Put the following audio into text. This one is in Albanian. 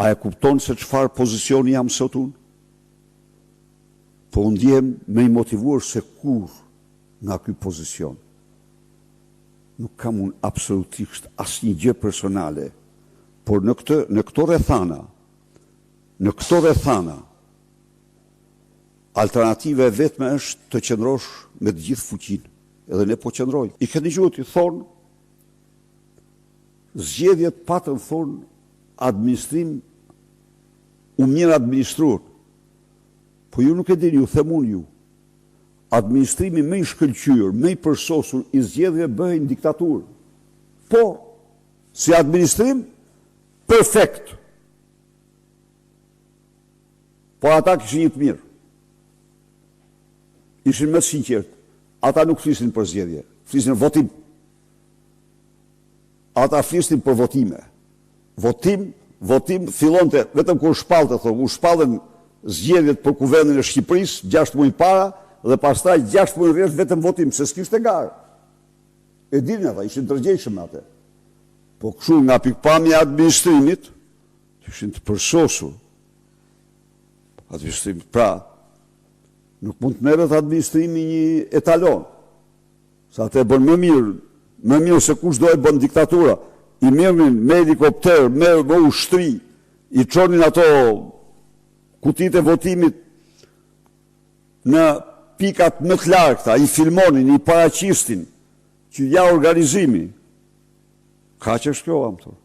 A e kupton se çfarë pozicioni jam sot unë? Po unë ndjem me i motivuar se kur nga ky pozicion. Nuk kam unë absolutisht asnjë gjë personale, por në këto rrethana, alternativa e vetme është të qëndrosh me të gjithë fuqinë, edhe ne po qëndrojmë. I ke dëgjuar ti thonë, zgjedhjet patën thonë administrim, u mirë administruar. Po ju nuk e dini, ju them unë ju. Administrimi më i shkëlqyer, më i përsosur i zgjedhjeve bëhen diktaturë. Po, si administrim, perfekt. Po ata kishin një të mirë. Ishin më të sinqertë. Ata nuk flisin për zgjedhje, flisin për votim. Ata flisin për votime. Votim fillonte vetëm kur shpallte, u shpallën zgjedhjet për kuvendin e Shqipërisë 6 muaj para dhe pastaj 6 muaj rresht vetëm votim, se s'kishte garë. E dinin ata, ishin tërgjegjshëm atë. Po kështu nga pikpamja e administrimit, ishin të përsosur. Administrimi, pra, nuk mund të merret administrimi një etalon. Sa atë e bën më mirë se kush do e bën diktatura. I merrnin me helikopter, me ushtri, i çonin ato kutit e votimit në pikat më të largëta, i filmonin, i paraqistin, që ja organizimi. Ka që është kjo, am thënë.